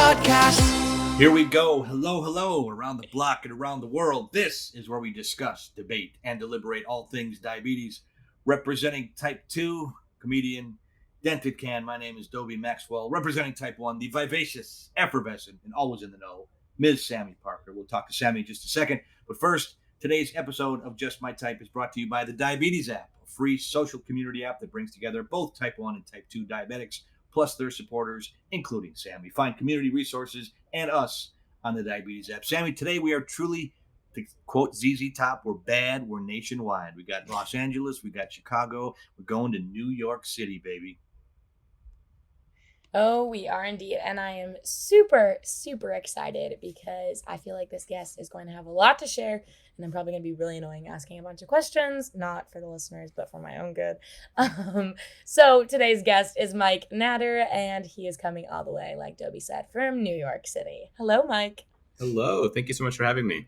podcast. Here we go. Hello, hello, around the block and around the world. This is where we discuss, debate, and deliberate all things diabetes. Representing type 2, comedian, dented can. My name is Dobie Maxwell. Representing type 1, the vivacious, effervescent, and always in the know, Ms. Sami Parker. We'll talk to Sami in just a second. But first, today's episode of Just My Type is brought to you by the Diabetes app, a free social community app that brings together both type 1 and type 2 diabetics, plus their supporters, including Sami. Find community resources and us on the Diabetes app. Sami, today we are truly, to quote ZZ Top, we're bad, we're nationwide. We got Los Angeles, we got Chicago, we're going to New York City, baby. Oh, we are indeed. And I am super, super excited because I feel like this guest is going to have a lot to share. And I'm probably going to be really annoying asking a bunch of questions, not for the listeners, but for my own good. So today's guest is Mike Natter, and he is coming all the way, like Dobie said, from New York City. Hello, Mike. Hello. Thank you so much for having me.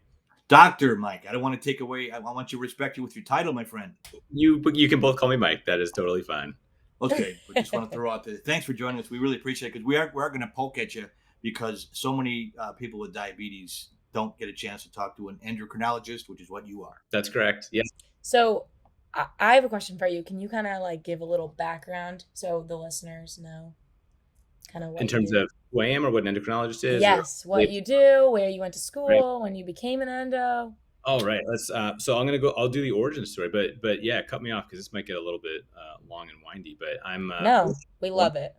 Dr. Mike, I don't want to take away, I want you to respect you with your title, my friend. You can both call me Mike. That is totally fine. Okay, we just want to throw out thanks for joining us. We really appreciate it because we are going to poke at you because so many people with diabetes don't get a chance to talk to an endocrinologist, which is what you are. That's correct. Yes. So I have a question for you. Can you kind of like give a little background so the listeners know kind of what in terms of who I am or what an endocrinologist is? Yes, what you do, where you went to school, when you became an endo. All right. Let's. So I'll do the origin story, but yeah, cut me off because this might get a little bit long and windy. But I'm no, we love it.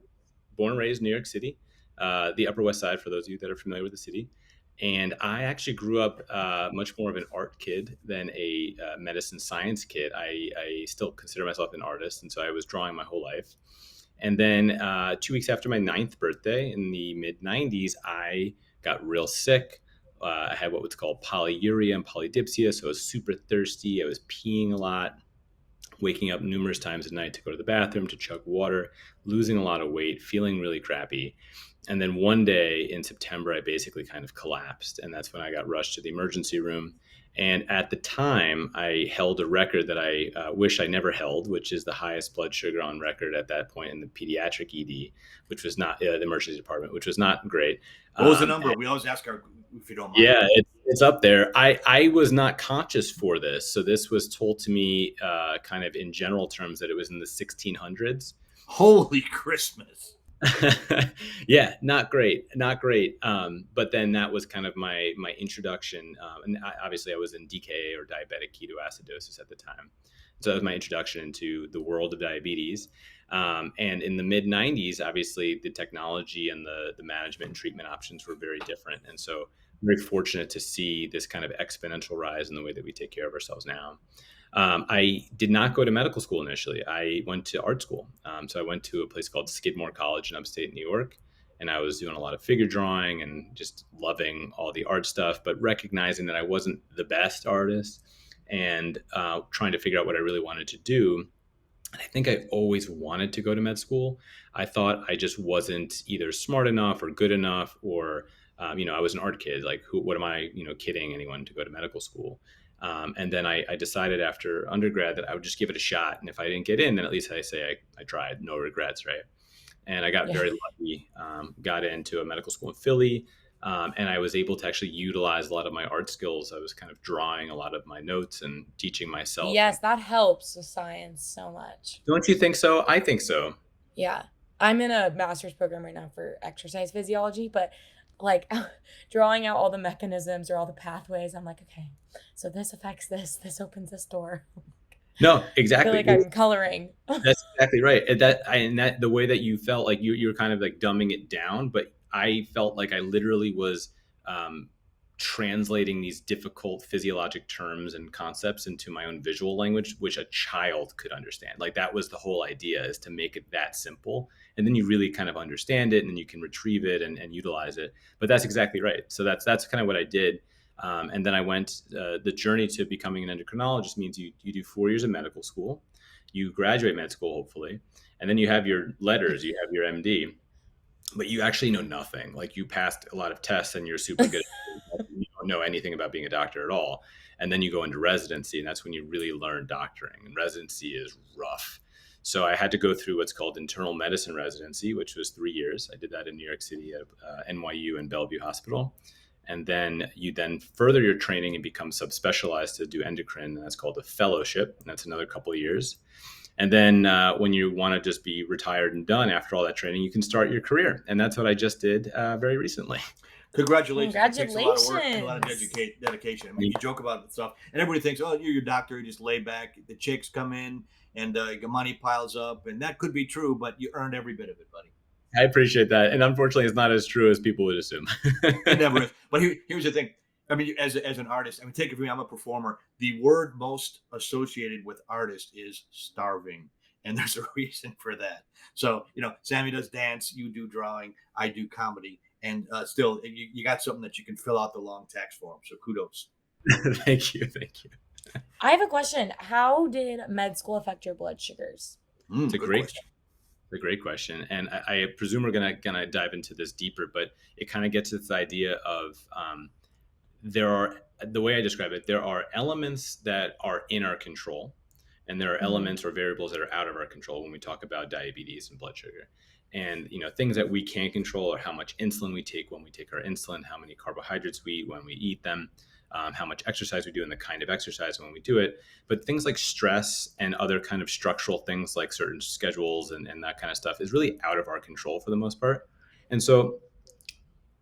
Born and raised in New York City, the Upper West Side, for those of you that are familiar with the city. And I actually grew up much more of an art kid than a medicine science kid. I still consider myself an artist, and so I was drawing my whole life. And then 2 weeks after my 9th birthday in the mid 90s, I got real sick. I had what was called polyuria and polydipsia, so I was super thirsty. I was peeing a lot, waking up numerous times at night to go to the bathroom, to chug water, losing a lot of weight, feeling really crappy. And then one day in September, I basically kind of collapsed, and that's when I got rushed to the emergency room. And at the time, I held a record that I wish I never held, which is the highest blood sugar on record at that point in the pediatric ED, which was not the emergency department, which was not great. What was the number? We always ask our, if you don't mind. Yeah, it's up there. I was not conscious for this. So this was told to me kind of in general terms that it was in the 1600s. Holy Christmas. Yeah, not great. But then that was kind of my introduction. And obviously I was in DKA or diabetic ketoacidosis at the time. So that was my introduction into the world of diabetes. And in the mid 90s, obviously the technology and the management and treatment options were very different. And so I'm very fortunate to see this kind of exponential rise in the way that we take care of ourselves now. I did not go to medical school initially. I went to art school. So I went to a place called Skidmore College in upstate New York, and I was doing a lot of figure drawing and just loving all the art stuff, but recognizing that I wasn't the best artist and trying to figure out what I really wanted to do. And I think I always wanted to go to med school. I thought I just wasn't either smart enough or good enough, or I was an art kid. Like, what am I, kidding anyone to go to medical school? And then I decided after undergrad that I would just give it a shot. And if I didn't get in, then at least I say I tried. No regrets, right? And I got very lucky, got into a medical school in Philly, and I was able to actually utilize a lot of my art skills. I was kind of drawing a lot of my notes and teaching myself. Yes, that helps with science so much. Don't you think so? I think so. Yeah. I'm in a master's program right now for exercise physiology, but like drawing out all the mechanisms or all the pathways, I'm like, okay, so this affects this opens this door. No, exactly. I feel like I'm coloring. That's exactly right. And that the way that you felt like you're kind of like dumbing it down, but I felt like I literally was translating these difficult physiologic terms and concepts into my own visual language, which a child could understand. Like, that was the whole idea, is to make it that simple. And then you really kind of understand it, and then you can retrieve it and utilize it. But that's exactly right. So that's kind of what I did. And then I went, the journey to becoming an endocrinologist means you do 4 years of medical school, you graduate med school, hopefully, and then you have your letters, you have your MD, but you actually know nothing. Like, you passed a lot of tests and you're super good. You don't know anything about being a doctor at all. And then you go into residency, and that's when you really learn doctoring. And residency is rough. So I had to go through what's called internal medicine residency, which was 3 years. I did that in New York City at NYU and Bellevue Hospital. And then you then further your training and become subspecialized to do endocrine. And that's called a fellowship. And that's another couple of years. And then when you want to just be retired and done after all that training, you can start your career. And that's what I just did very recently. Congratulations. It takes a lot of work and a lot of Congratulations. dedication. I mean, you joke about it stuff, and everybody thinks, oh, you're your doctor, you just lay back. The chicks come in, and your money piles up, and that could be true, but you earned every bit of it, buddy. I appreciate that. And unfortunately, it's not as true as people would assume. It never is. But here's the thing. I mean, as an artist, I mean, take it from me, I'm a performer. The word most associated with artist is starving. And there's a reason for that. So, Sami does dance, you do drawing, I do comedy. And still, you got something that you can fill out the long tax form. So kudos. Thank you. Thank you. I have a question. How did med school affect your blood sugars? It's a Good great question. A great question, and I presume we're gonna dive into this deeper, but it kind of gets to this idea of there are, the way I describe it, there are elements that are in our control, and there are elements or variables that are out of our control when we talk about diabetes and blood sugar. And things that we can control are how much insulin we take when we take our insulin, how many carbohydrates we eat when we eat them, how much exercise we do and the kind of exercise when we do it. But things like stress and other kind of structural things like certain schedules and that kind of stuff is really out of our control for the most part. And so,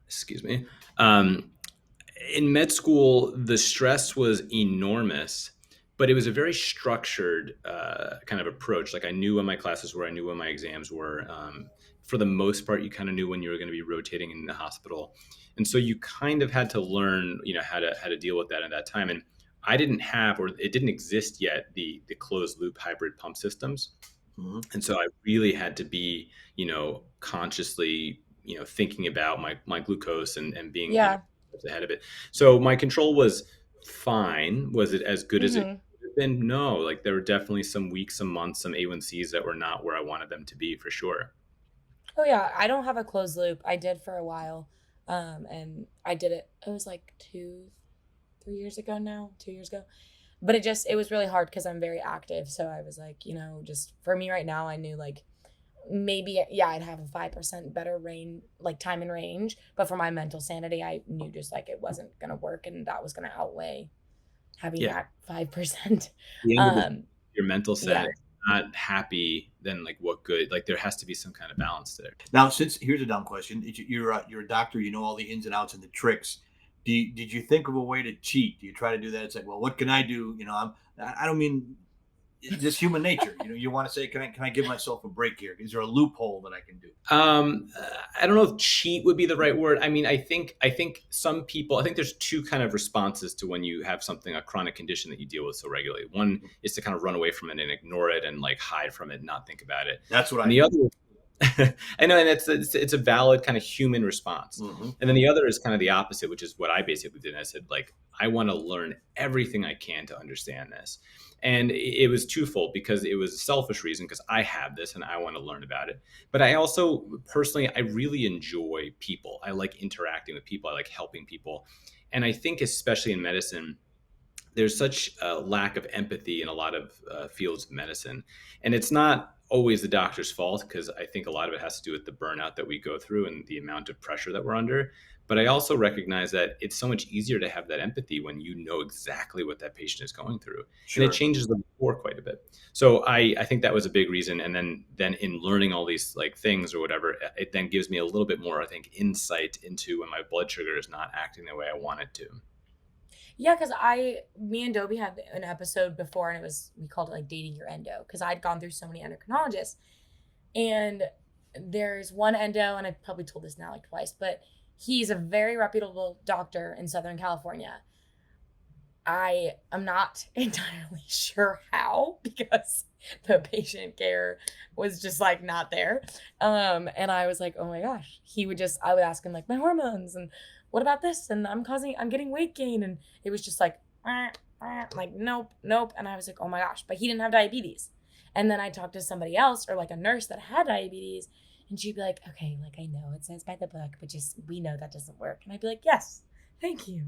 excuse me, in med school, the stress was enormous, but it was a very structured kind of approach. Like I knew when my classes were, I knew when my exams were. For the most part, you kind of knew when you were going to be rotating in the hospital. And so you kind of had to learn, how to deal with that at that time. And I didn't have, or it didn't exist yet, the closed loop hybrid pump systems. Mhm. And so I really had to be, consciously, thinking about my glucose and being Yeah. ahead of it. So my control was fine. Was it as good as it hmm could have been? No, like there were definitely some weeks, some months, some A1Cs that were not where I wanted them to be for sure. Oh yeah, I don't have a closed loop. I did for a while, and I did it. It was like 3 years ago now, 2 years ago. But it was really hard because I'm very active. So I was like, just for me right now, I knew like maybe I'd have a 5% better range, like time in range. But for my mental sanity, I knew just like it wasn't gonna work, and that was gonna outweigh having Yeah. that 5%. The end of the Um, your mental yeah. set not happy, then like what good? Like there has to be some kind of balance there. Now, here's a dumb question. You're a doctor, you know all the ins and outs and the tricks. Did you think of a way to cheat? Do you try to do that? It's like, well, what can I do? I don't mean just human nature. You want to say, can I give myself a break here? Is there a loophole that I can do? I don't know if cheat would be the right word. I mean, I think some people, I think there's two kind of responses to when you have a chronic condition that you deal with so regularly. One is to kind of run away from it and ignore it and like hide from it and not think about it. That's what And the other, I know, and it's a valid kind of human response. Mhm. And then the other is kind of the opposite, which is what I basically did. I said, like, I want to learn everything I can to understand this. And it was twofold because it was a selfish reason because I have this and I want to learn about it. But I also personally, I really enjoy people. I like interacting with people. I like helping people. And I think especially in medicine, there's such a lack of empathy in a lot of fields of medicine. And it's not always the doctor's fault because I think a lot of it has to do with the burnout that we go through and the amount of pressure that we're under. But I also recognize that it's so much easier to have that empathy when you know exactly what that patient is going through. And it Sure. changes the rapport quite a bit. So I think that was a big reason. And then in learning all these like things or whatever, it then gives me a little bit more, I think, insight into when my blood sugar is not acting the way I want it to. Yeah, because me and Dobie had an episode before, and we called it like dating your endo, because I'd gone through so many endocrinologists, and there's one endo, and I've probably told this now like twice, but he's a very reputable doctor in Southern California. I am not entirely sure how, because the patient care was just like not there. And I was like, oh my gosh, I would ask him like my hormones and what about this? And I'm getting weight gain. And it was just like, like, nope, nope. And I was like, oh my gosh, but he didn't have diabetes. And then I talked to somebody else or like a nurse that had diabetes, and she'd be like, okay, like I know it says by the book, but just, we know that doesn't work. And I'd be like, yes, thank you.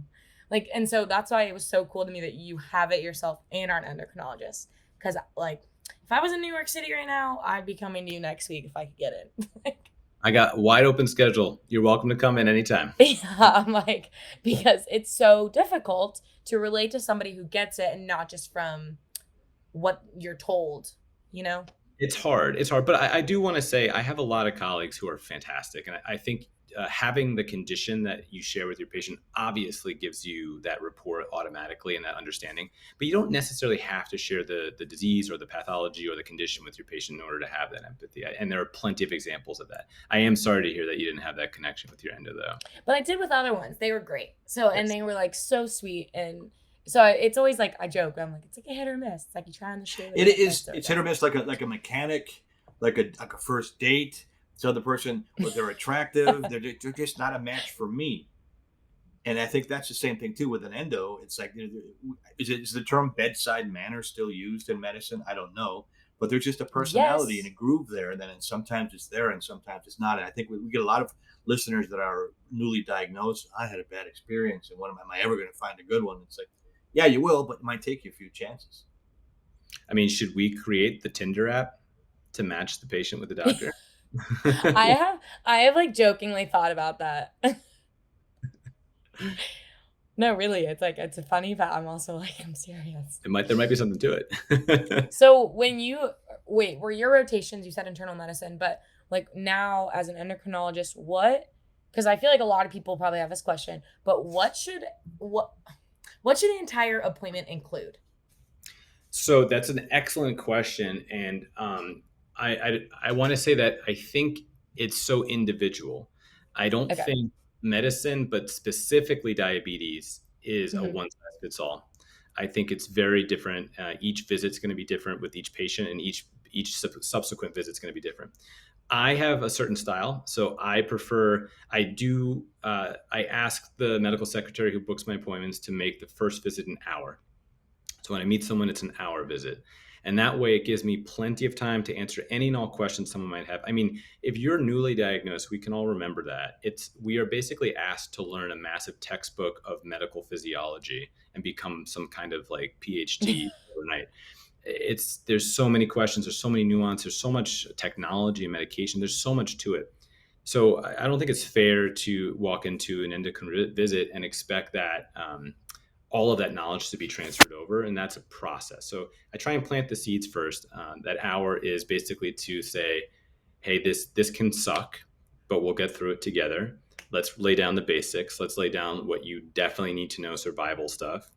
Like, and so that's why it was so cool to me that you have it yourself and are an endocrinologist. Cause like If I was in New York City right now, I'd be coming to you next week if I could get it. I got wide open schedule. You're welcome to come in anytime. Yeah, I'm like, because it's so difficult to relate to somebody who gets it and not just from what you're told, you know? It's hard. It's hard. But I do want to say I have a lot of colleagues who are fantastic. And I think having the condition that you share with your patient obviously gives you that rapport automatically and that understanding. But you don't necessarily have to share the disease or the pathology or the condition with your patient in order to have that empathy. And there are plenty of examples of that. I am sorry to hear that you didn't have that connection with your endo, though. But I did with other ones. They were great. So, and Yes. they were like so sweet. And so it's always like, I joke, I'm like, it's like a hit or miss. It's like you try on the shoe. It is. It's hit or miss, like a mechanic, like a first date. So the person, well, they're attractive. They're just not a match for me. And I think that's the same thing too with an endo. It's like, is the term bedside manner still used in medicine? I don't know, but there's just a personality Yes. and a groove there. And then sometimes it's there and sometimes it's not. And I think we get a lot of listeners that are newly diagnosed. I had a bad experience, and am I ever going to find a good one? It's like, yeah, you will, but it might take you a few chances. I mean, should we create the Tinder app to match the patient with the doctor? I have like jokingly thought about that. No, really, it's like it's funny, but I'm also like, I'm serious. There might be something to it. So when you were your rotations, you said internal medicine, but like now as an endocrinologist, because I feel like a lot of people probably have this question, but what should the entire appointment include? So that's an excellent question, and I want to say that I think it's so individual. I don't Okay. think medicine, but specifically diabetes, is a Mhm. one size fits all. I think it's very different. Each visit's going to be different with each patient, and each subsequent visit's going to be different. I have a certain style, so I prefer. I do. I ask the medical secretary who books my appointments to make the first visit an hour. So when I meet someone, it's an hour visit. And that way it gives me plenty of time to answer any and all questions someone might have. I mean, if you're newly diagnosed, we can all remember that. We are basically asked to learn a massive textbook of medical physiology and become some kind of like PhD overnight. There's so many questions, there's so many nuances, there's so much technology and medication, there's so much to it. So I don't think it's fair to walk into an endocrine visit and expect that all of that knowledge to be transferred over, and that's a process. So I try and plant the seeds first. That hour is basically to say, hey, this can suck, but we'll get through it together. Let's lay down the basics. Let's lay down what you definitely need to know, survival stuff,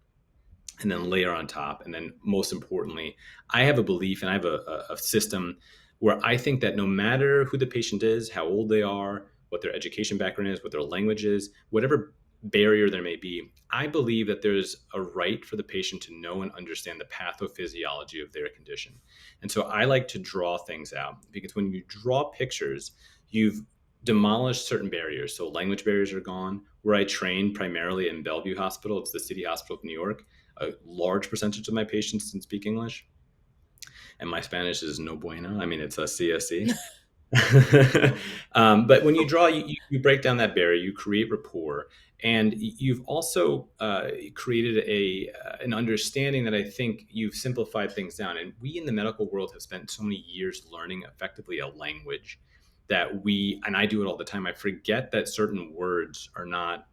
and then layer on top. And then most importantly, I have a belief and I have a system where I think that no matter who the patient is, how old they are, what their education background is, what their language is, whatever barrier there may be, I believe that there's a right for the patient to know and understand the pathophysiology of their condition. And so I like to draw things out, because when you draw pictures, you've demolished certain barriers. So language barriers are gone. Where I train primarily in Bellevue Hospital, it's the City Hospital of New York. A large percentage of my patients can speak English, and my Spanish is no bueno. I mean, it's a CSE. But when you draw, you break down that barrier, you create rapport, and you've also created an understanding that I think you've simplified things down. And we in the medical world have spent so many years learning effectively a language that and I do it all the time. I forget that certain words are not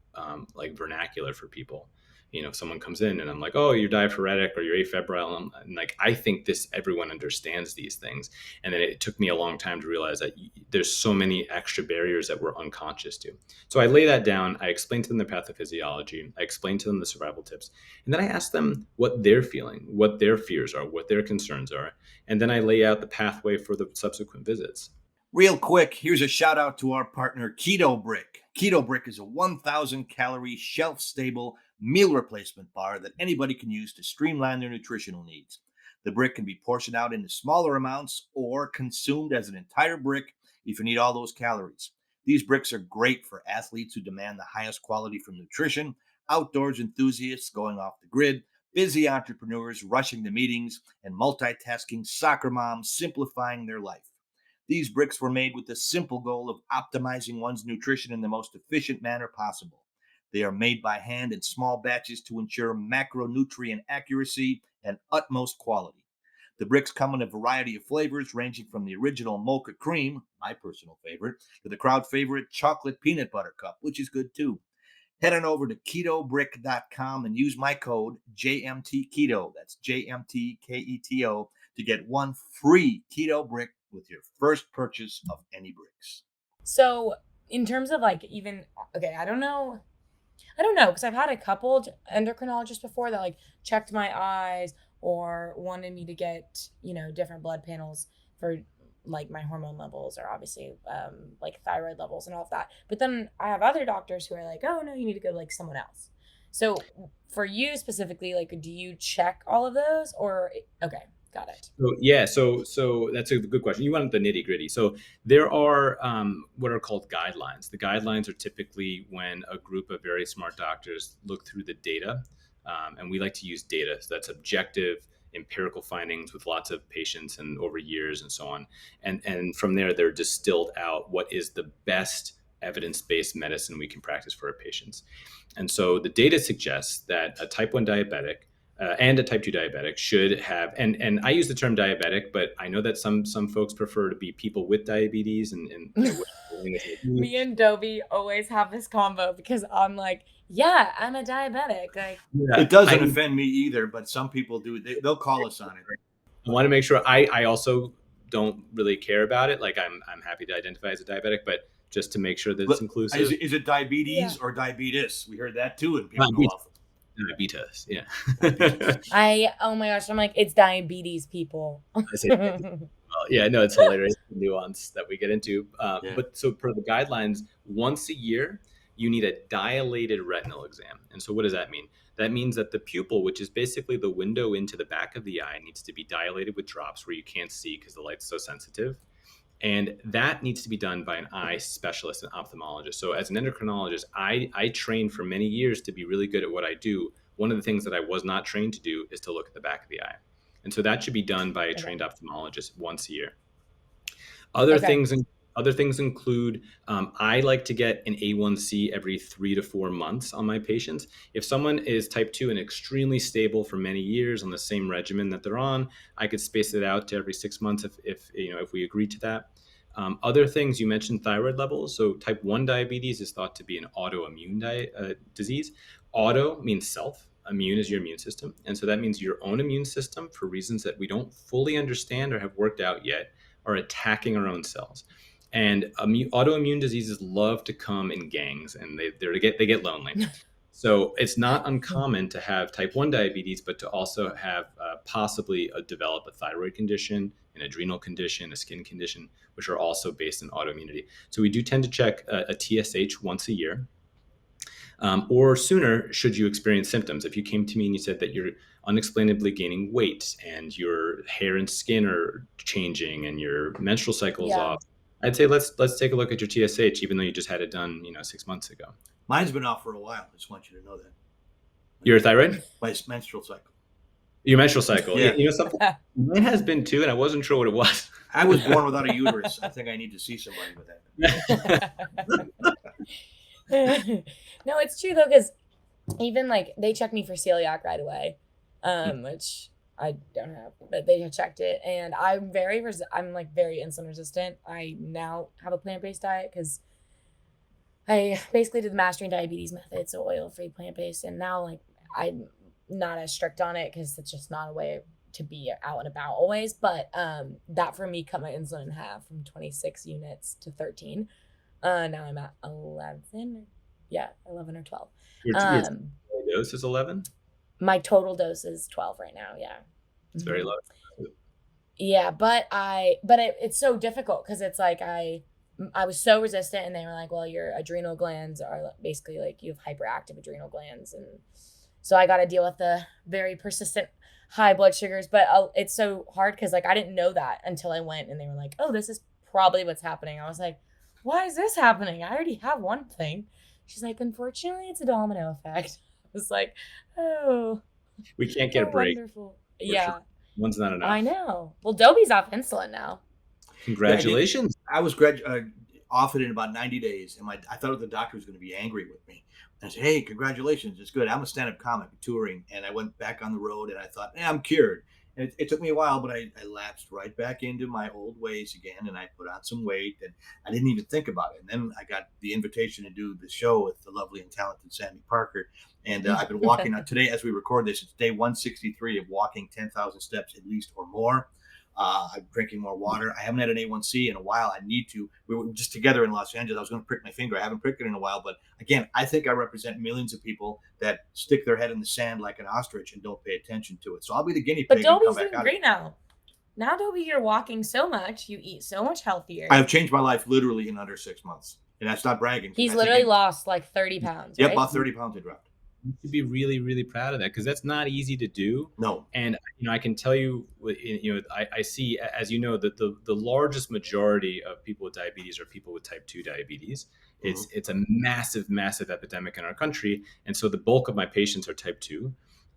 like vernacular for people. If someone comes in and I'm like, oh, you're diaphoretic or you're afebrile, and like, I think everyone understands these things. And then it took me a long time to realize that there's so many extra barriers that we're unconscious to. So I lay that down. I explain to them the pathophysiology. I explain to them the survival tips. And then I ask them what they're feeling, what their fears are, what their concerns are. And then I lay out the pathway for the subsequent visits. Real quick, here's a shout out to our partner Keto Brick. Keto Brick is a 1,000 calorie shelf stable meal replacement bar that anybody can use to streamline their nutritional needs. The brick can be portioned out into smaller amounts or consumed as an entire brick if you need all those calories. These bricks are great for athletes who demand the highest quality from nutrition, outdoors enthusiasts going off the grid, busy entrepreneurs rushing to meetings, and multitasking soccer moms simplifying their life. These bricks were made with the simple goal of optimizing one's nutrition in the most efficient manner possible. They are made by hand in small batches to ensure macronutrient accuracy and utmost quality. The bricks come in a variety of flavors, ranging from the original mocha cream, my personal favorite, to the crowd favorite chocolate peanut butter cup, which is good too. Head on over to ketobrick.com and use my code JMTKETO. That's JMTKETO to get one free keto brick with your first purchase of any bricks. So in terms of like even okay, I don't know because I've had a couple endocrinologists before that like checked my eyes or wanted me to get different blood panels for like my hormone levels or obviously like thyroid levels and all of that. But then I have other doctors who are like, oh no, you need to go to like someone else. So for you specifically, like, do you check all of those or okay? Got it. So yeah, so that's a good question. You want the nitty gritty. So there are what are called guidelines. The guidelines are typically when a group of very smart doctors look through the data, and we like to use data. So that's objective, empirical findings with lots of patients and over years and so on. And from there, they're distilled out what is the best evidence-based medicine we can practice for our patients. And so the data suggests that a type 1 diabetic and a type 2 diabetic should have, and I use the term diabetic, but I know that some folks prefer to be people with diabetes and Me and Dobie always have this combo because I'm like, yeah, I'm a diabetic. Like, yeah, it doesn't offend me either, but some people do. They'll call us on it. I want to make sure I also don't really care about it. Like I'm happy to identify as a diabetic, but just to make sure that it's inclusive. Is it diabetes or diabetes? We heard that too, and people go off. Diabetes, yeah. Oh my gosh, I'm like, it's diabetes, people. Yeah, no, it's hilarious the nuance that we get into. But so per the guidelines, once a year, you need a dilated retinal exam. And so what does that mean? That means that the pupil, which is basically the window into the back of the eye, needs to be dilated with drops where you can't see because the light's so sensitive. And that needs to be done by an eye specialist, an ophthalmologist. So as an endocrinologist, I trained for many years to be really good at what I do. One of the things that I was not trained to do is to look at the back of the eye. And so that should be done by a trained ophthalmologist once a year. Other things include, I like to get an A1C every 3 to 4 months on my patients. If someone is type 2 and extremely stable for many years on the same regimen that they're on, I could space it out to every 6 months if we agree to that. Other things, you mentioned thyroid levels. So type 1 diabetes is thought to be an autoimmune disease. Auto means self. Immune is your immune system. And so that means your own immune system, for reasons that we don't fully understand or have worked out yet, are attacking our own cells. And autoimmune diseases love to come in gangs, and they get lonely. So it's not uncommon to have type 1 diabetes, but to also have possibly develop a thyroid condition, an adrenal condition, a skin condition, which are also based in autoimmunity. So we do tend to check a TSH once a year. Or sooner, should you experience symptoms. If you came to me and you said that you're unexplainably gaining weight and your hair and skin are changing and your menstrual cycle is off, I'd say let's take a look at your TSH, even though you just had it done 6 months ago. Mine's been off for a while. I just want you to know that. Your thyroid? My menstrual cycle. Your menstrual cycle. Yeah. Something mine has been too, and I wasn't sure what it was. I was born without a uterus. I think I need to see somebody with that. No, it's true though, because even like they checked me for celiac right away, which I don't have, but they had checked it, and I'm very insulin resistant. I now have a plant-based diet because I basically did the mastering diabetes method, so oil-free, plant-based, and now like I'm not as strict on it because it's just not a way to be out and about always. But that for me cut my insulin in half from 26 units to 13. Now I'm at 11. Yeah, 11 or 12. Your dose is 11? My total dose is 12 right now, yeah. It's very low. Yeah, but it's so difficult because it's like I was so resistant, and they were like, well, your adrenal glands are basically like you have hyperactive adrenal glands, and so I got to deal with the very persistent high blood sugars. But it's so hard because like I didn't know that until I went, and they were like, oh, this is probably what's happening. I was like, why is this happening? I already have one thing. She's like, unfortunately, it's a domino effect. I was like, oh. We can't get a break. Wonderful. Yeah. Sure. One's not enough. I know. Well, Dobie's off insulin now. Congratulations. I was off it in about 90 days, and I thought the doctor was going to be angry with me. I said, hey, congratulations. It's good. I'm a stand-up comic touring. And I went back on the road and I thought, I'm cured. And it took me a while, but I lapsed right back into my old ways again. And I put on some weight and I didn't even think about it. And then I got the invitation to do the show with the lovely and talented Sami Parker. And I've been walking today as we record this. It's day 163 of walking 10,000 steps at least or more. I'm drinking more water. I haven't had an A1C in a while. I need to. We were just together in Los Angeles. I was going to prick my finger. I haven't pricked it in a while. But again, I think I represent millions of people that stick their head in the sand like an ostrich and don't pay attention to it. So I'll be the guinea pig. But Dobie's doing great now. Now, Dobie, you're walking so much. You eat so much healthier. I have changed my life literally in under 6 months. And that's not bragging. He's literally lost like 30 pounds. Yep, right? about 30 pounds I dropped. You should be really, really proud of that, because that's not easy to do. No. And I can tell you, I see, as you know, that the largest majority of people with diabetes are people with type 2 diabetes. It's a massive, massive epidemic in our country. And so the bulk of my patients are type 2.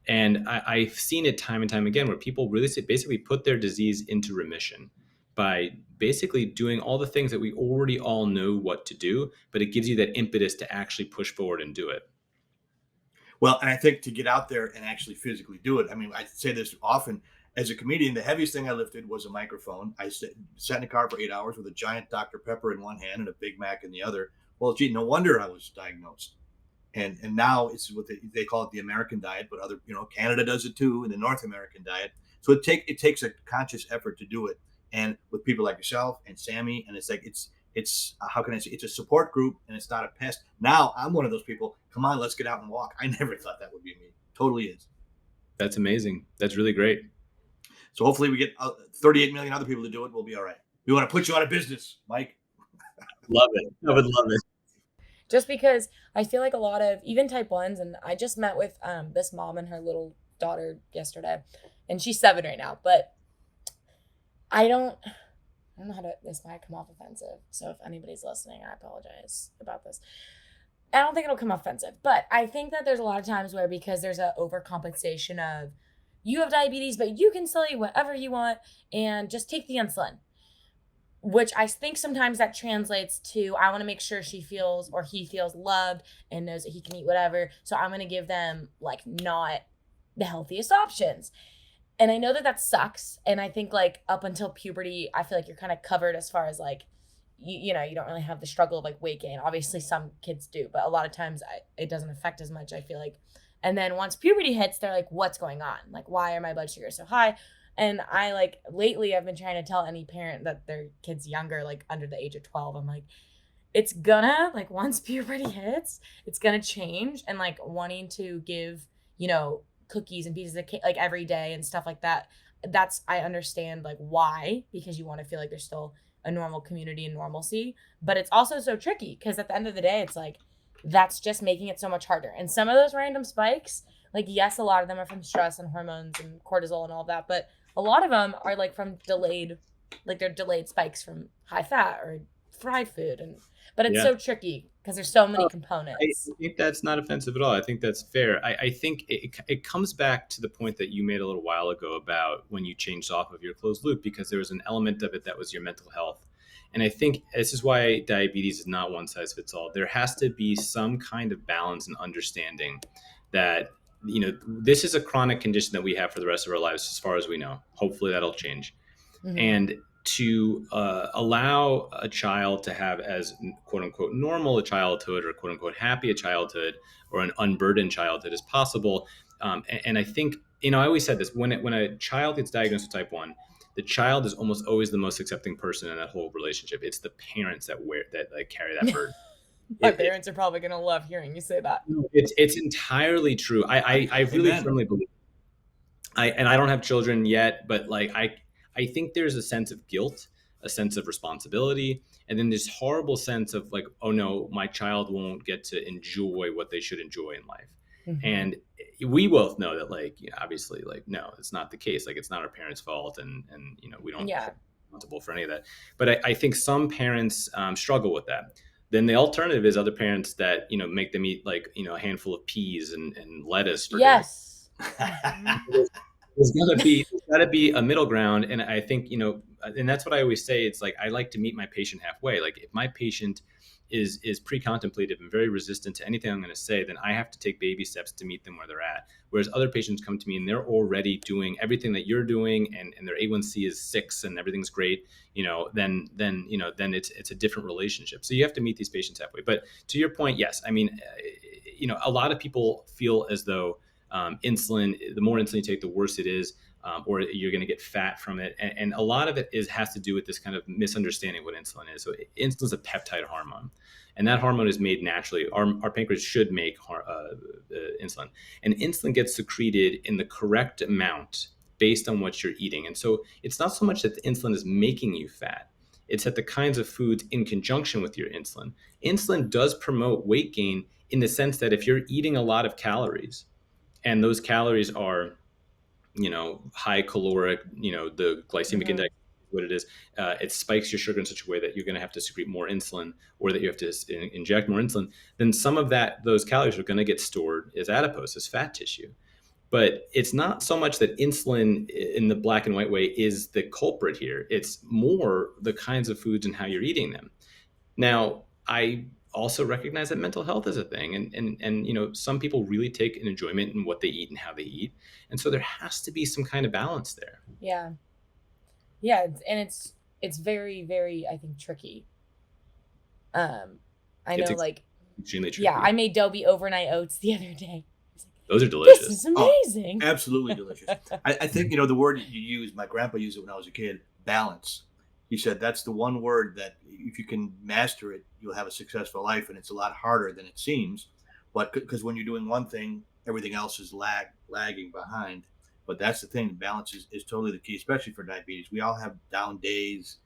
And I've seen it time and time again where people really basically put their disease into remission by basically doing all the things that we already all know what to do, but it gives you that impetus to actually push forward and do it. Well, and I think to get out there and actually physically do it. I mean, I say this often. As a comedian, the heaviest thing I lifted was a microphone. I sat in the car for 8 hours with a giant Dr. Pepper in one hand and a Big Mac in the other. Well, gee, no wonder I was diagnosed. And now it's what they call it the American diet, but other, Canada does it too, and the North American diet. So it takes a conscious effort to do it. And with people like yourself and Sami, and it's how can I say, it's a support group and it's not a pest. Now I'm one of those people. Come on, let's get out and walk. I never thought that would be me. Totally is. That's amazing. That's really great. So hopefully we get 38 million other people to do it. We'll be all right. We want to put you out of business, Mike. Love it. I would love it. Just because I feel like a lot of even type 1s, and I just met with this mom and her little daughter yesterday, and she's 7 right now, but I don't know how to, this might come off offensive. So if anybody's listening, I apologize about this. I don't think it'll come off offensive, but I think that there's a lot of times where, because there's an overcompensation of you have diabetes, but you can still eat whatever you want and just take the insulin, which I think sometimes that translates to, I want to make sure she feels or he feels loved and knows that he can eat whatever. So I'm going to give them like not the healthiest options. And I know that sucks. And I think like up until puberty, I feel like you're kind of covered as far as like, you don't really have the struggle of like weight gain. Obviously some kids do, but a lot of times it doesn't affect as much, I feel like. And then once puberty hits, they're like, what's going on? Like, why are my blood sugars so high? And I like lately I've been trying to tell any parent that their kid's younger, like under the age of 12, I'm like, it's gonna, like once puberty hits, it's gonna change. And like wanting to give, cookies and pieces of cake like every day and stuff like that. I understand like why, because you want to feel like there's still a normal community and normalcy, but it's also so tricky because at the end of the day, it's like, that's just making it so much harder. And some of those random spikes, like, yes, a lot of them are from stress and hormones and cortisol and all of that, but a lot of them are like from delayed spikes from high fat or fried food. But it's so tricky because there's so many components. I think that's not offensive at all. I think that's fair. I think it comes back to the point that you made a little while ago about when you changed off of your closed loop, because there was an element of it that was your mental health. And I think this is why diabetes is not one size fits all. There has to be some kind of balance and understanding that, this is a chronic condition that we have for the rest of our lives, as far as we know. Hopefully that'll change. Mm-hmm. And to allow a child to have as quote unquote normal a childhood or quote unquote happy a childhood or an unburdened childhood as possible. And I think, I always said this, when a child gets diagnosed with type 1, the child is almost always the most accepting person in that whole relationship. It's the parents that carry that burden. My parents are probably going to love hearing you say that. It's entirely true. I really firmly believe. I don't have children yet, but I think there's a sense of guilt, a sense of responsibility, and then this horrible sense of like, oh no, my child won't get to enjoy what they should enjoy in life. Mm-hmm. And we both know that obviously no, it's not the case. Like, it's not our parents' fault, and we don't be responsible for any of that. But I think some parents struggle with that. Then the alternative is other parents that make them eat a handful of peas and lettuce for dinner. There's got to be a middle ground. And I think, and that's what I always say. It's like, I like to meet my patient halfway. Like, if my patient is pre-contemplative and very resistant to anything I'm going to say, then I have to take baby steps to meet them where they're at. Whereas other patients come to me and they're already doing everything that you're doing, and their A1C is 6 and everything's great, then it's a different relationship. So you have to meet these patients halfway. But to your point, yes, I mean, a lot of people feel as though insulin, the more insulin you take, the worse it is. Or you're going to get fat from it. And a lot of it has to do with this kind of misunderstanding of what insulin is. So insulin is a peptide hormone, and that hormone is made naturally. Our pancreas should make insulin, and insulin gets secreted in the correct amount based on what you're eating. And so it's not so much that the insulin is making you fat. It's that the kinds of foods in conjunction with your insulin. Insulin does promote weight gain in the sense that if you're eating a lot of calories, and those calories are high caloric, the glycemic index, what it is, it spikes your sugar in such a way that you're going to have to secrete more insulin, or that you have to inject more insulin, then some of those calories are going to get stored as adipose, as fat tissue. But it's not so much that insulin in the black and white way is the culprit here. It's more the kinds of foods and how you're eating them. Now, I also recognize that mental health is a thing, and some people really take an enjoyment in what they eat and how they eat, and so there has to be some kind of balance there. And it's very, very, I think, tricky. I know, like, extremely tricky. Yeah, I made Dobie overnight oats the other day. Those are delicious. This is amazing. Oh, absolutely delicious. I think the word you use, my grandpa used it when I was a kid, balance. He said that's the one word that if you can master it, you'll have a successful life, and it's a lot harder than it seems. But because when you're doing one thing, everything else is lagging behind. But that's the thing, balance is totally the key, especially for diabetes. We all have down days,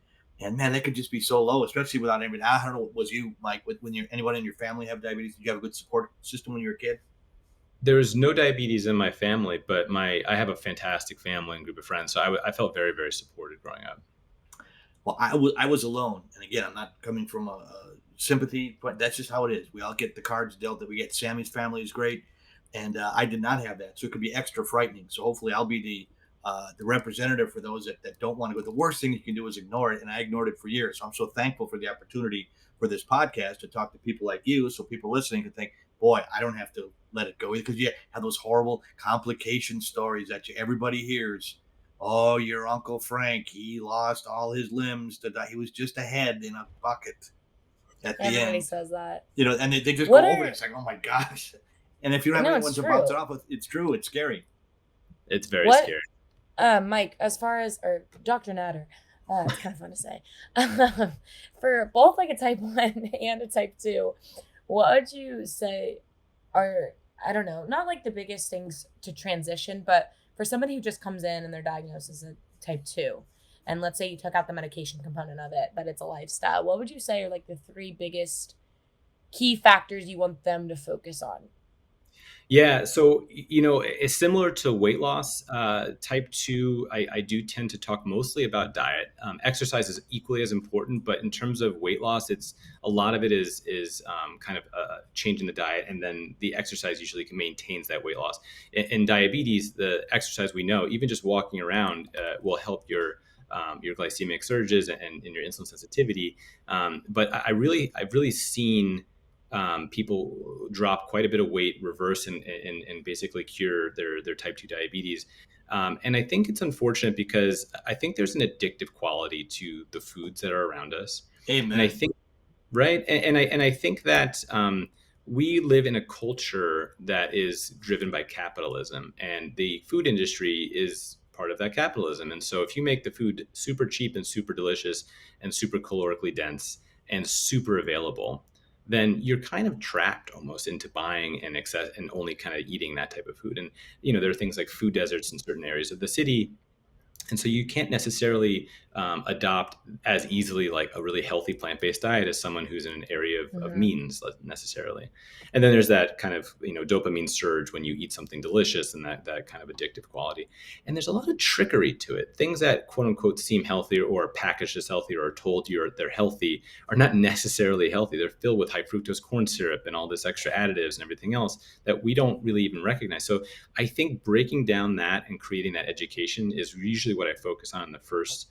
and man, they could just be so low, especially without anybody. I don't know, was you, Mike, when anyone in your family have diabetes? Did you have a good support system when you were a kid? There's no diabetes in my family, but I have a fantastic family and group of friends, so I felt very, very supported growing up. Well, I was alone, and again, I'm not coming from a sympathy, but that's just how it is. We all get the cards dealt that we get. Sammy's family is great, and I did not have that, so it could be extra frightening. So hopefully, I'll be the representative for those that don't want to go. The worst thing you can do is ignore it, and I ignored it for years. So I'm so thankful for the opportunity for this podcast to talk to people like you, so people listening can think, boy, I don't have to let it go, because you have those horrible complication stories that everybody hears. Oh, your Uncle Frank, he lost all his limbs to die. He was just a head in a bucket at the end. Everybody says that. And they just go over it. It's like, oh my gosh. And if you don't have anyone to bounce it off with, it's true. It's scary. It's very scary. Mike, as far as, or Dr. Natter, it's kind of fun to say, for both like a type 1 and a type 2, what would you say are, I don't know, not like the biggest things to transition, but for somebody who just comes in and their diagnosis is a type 2, and let's say you took out the medication component of it, but it's a lifestyle, what would you say are like the 3 biggest key factors you want them to focus on? Yeah, so it's similar to weight loss. Type 2, I do tend to talk mostly about diet. Exercise is equally as important, but in terms of weight loss, it's a lot of it is kind of changing the diet, and then the exercise usually maintains that weight loss. In diabetes, the exercise, we know, even just walking around will help your glycemic surges and your insulin sensitivity. But I've really seen people drop quite a bit of weight, reverse and basically cure their type 2 diabetes. And I think it's unfortunate because I think there's an addictive quality to the foods that are around us. Amen. And I think, right. And I think that we live in a culture that is driven by capitalism, and the food industry is part of that capitalism. And so if you make the food super cheap and super delicious and super calorically dense and super available, then you're kind of trapped almost into buying and excess and only kind of eating that type of food. And, there are things like food deserts in certain areas of the city. And so you can't necessarily adopt as easily like a really healthy plant-based diet as someone who's in an area of means necessarily. And then there's that kind of, dopamine surge when you eat something delicious, and that kind of addictive quality. And there's a lot of trickery to it. Things that quote unquote seem healthy or are packaged as healthy or are told they're healthy are not necessarily healthy. They're filled with high fructose corn syrup and all this extra additives and everything else that we don't really even recognize. So I think breaking down that and creating that education is usually what I focus on in the first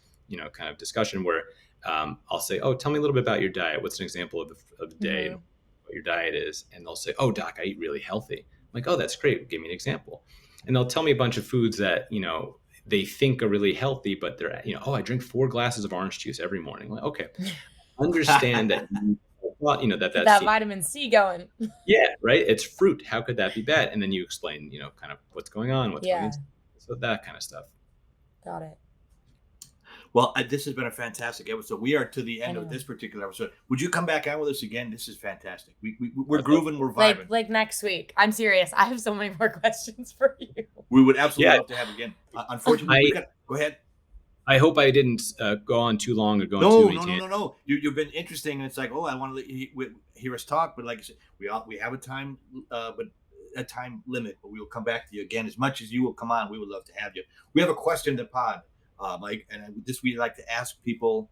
kind of discussion, where I'll say, oh, tell me a little bit about your diet. What's an example of the day and what your diet is? And they'll say, oh, doc, I eat really healthy. I'm like, oh, that's great. Give me an example. And they'll tell me a bunch of foods that, they think are really healthy, but they're, oh, I drink 4 glasses of orange juice every morning. I'm like, okay, understand that, that vitamin C going. Yeah, right. It's fruit. How could that be bad? And then you explain, kind of what's going on, what's going on. So that kind of stuff. Got it. Well, this has been a fantastic episode. We are to the end of this particular episode. Would you come back on with us again? This is fantastic. We're grooving, we're vibing. Like next week. I'm serious. I have so many more questions for you. We would absolutely love to have again. Unfortunately, go ahead. I hope I didn't go on too long or go on too many. No. You've been interesting, and it's like, I want to hear us talk. But like I said, we have a time, but a time limit. But we will come back to you again as much as you will come on. We would love to have you. We have a question to pod. Mike, and this we like to ask people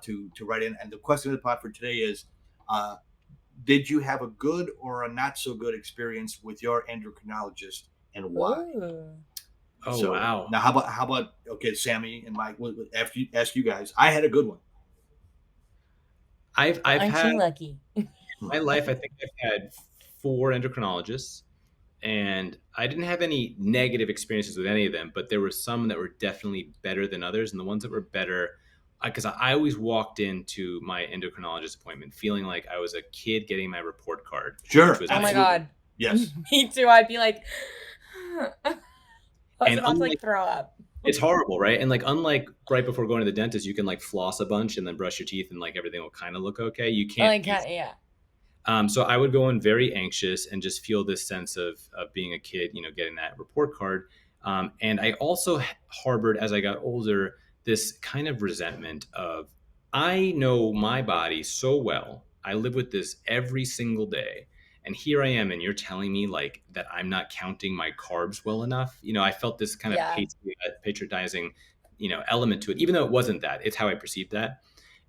to write in. And the question of the pod for today is, did you have a good or a not so good experience with your endocrinologist, and why? Ooh. Oh, wow. Now, how about okay, Sami and Mike, ask you guys. I had a good one. I've had lucky. In my life, I think I've had 4 endocrinologists. And I didn't have any negative experiences with any of them, but there were some that were definitely better than others. And the ones that were better, because I always walked into my endocrinologist appointment feeling like I was a kid getting my report card. Sure. Oh my God. Yes. Me too. I'd be like, I was and about to throw up. It's horrible, right? And unlike right before going to the dentist, you can floss a bunch and then brush your teeth and everything will kind of look okay. You can't. Yeah. So I would go in very anxious and just feel this sense of being a kid, getting that report card. And I also harbored, as I got older, this kind of resentment of, I know my body so well. I live with this every single day. And here I am, and you're telling me that I'm not counting my carbs well enough. I felt this kind of patronizing, element to it, even though it wasn't that. It's how I perceived that.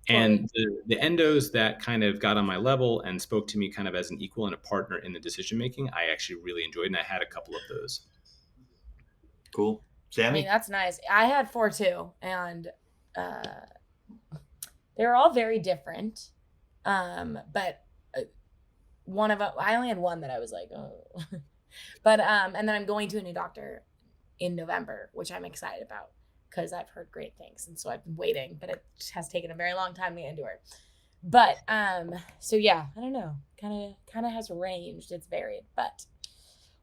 And the endos that kind of got on my level and spoke to me kind of as an equal and a partner in the decision making, I actually really enjoyed, and I had a couple of those. Cool. Sami? That's nice. I had 4 too, and they were all very different. But one of them, I only had one that I was like, oh. But and then I'm going to a new doctor in November, which I'm excited about, because I've heard great things. And so I've been waiting, but it has taken a very long time to get into it. But, so yeah, I don't know, kind of has ranged. It's varied, but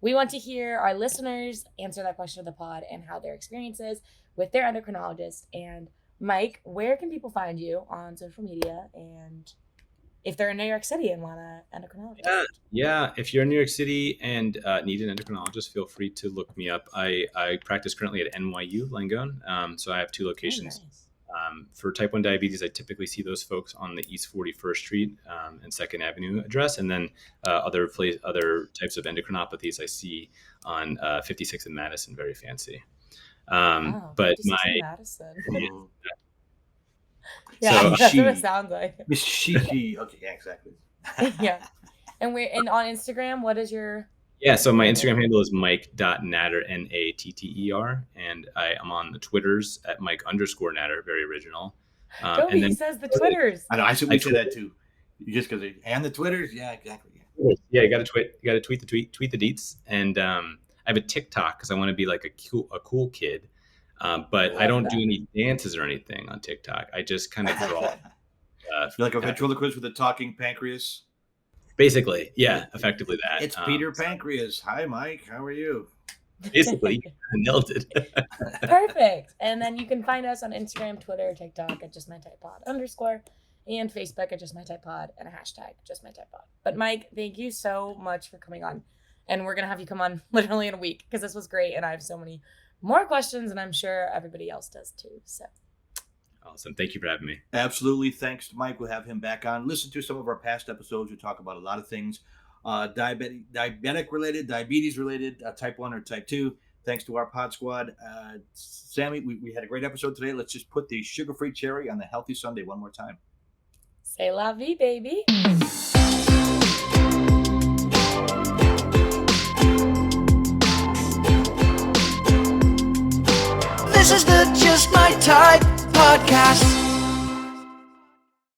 we want to hear our listeners answer that question of the pod and how their experiences with their endocrinologist. And Mike, where can people find you on social media? And if they're in New York City and want an endocrinologist. Yeah. If you're in New York City and need an endocrinologist, feel free to look me up. I practice currently at NYU Langone. So I have 2 locations. Oh, nice. For type 1 diabetes, I typically see those folks on the East 41st Street and 2nd Avenue address. And then other types of endocrinopathies I see on 56th and Madison, very fancy. But my Madison. Yeah, so that's what it sounds like. Miss She. Okay, yeah, exactly. Yeah. And on Instagram, what is your... Yeah, so my Instagram handle is mike.natter, Natter, and I am on the Twitters at Mike_Natter, very original. Dobie, and then, says the Twitters. I know, I should say that too. Just because and the Twitters, yeah, exactly. Yeah, you got to tweet the deets, and I have a TikTok because I want to be like a cool kid. But I don't do any dances or anything on TikTok. I just kind of draw. You're like a ventriloquist with a talking pancreas? Basically, yeah, effectively that. It's Peter Pancreas. Hi, Mike. How are you? Basically, nailed it. Perfect. And then you can find us on Instagram, Twitter, TikTok at JustMyTypePod _ and Facebook at JustMyTypePod and a hashtag JustMyTypePod. But Mike, thank you so much for coming on. And we're going to have you come on literally in a week because this was great. And I have so many more questions, and I'm sure everybody else does too. So awesome. Thank you for having me. Absolutely. Thanks to Mike. We'll have him back on. Listen to some of our past episodes. We talk about a lot of things, diabetic related, diabetes related, type 1 or type 2. Thanks to our pod squad. Sami, we had a great episode today. Let's just put the sugar-free cherry on the healthy Sunday one more time. C'est la vie, baby. This is the Just My Type podcast.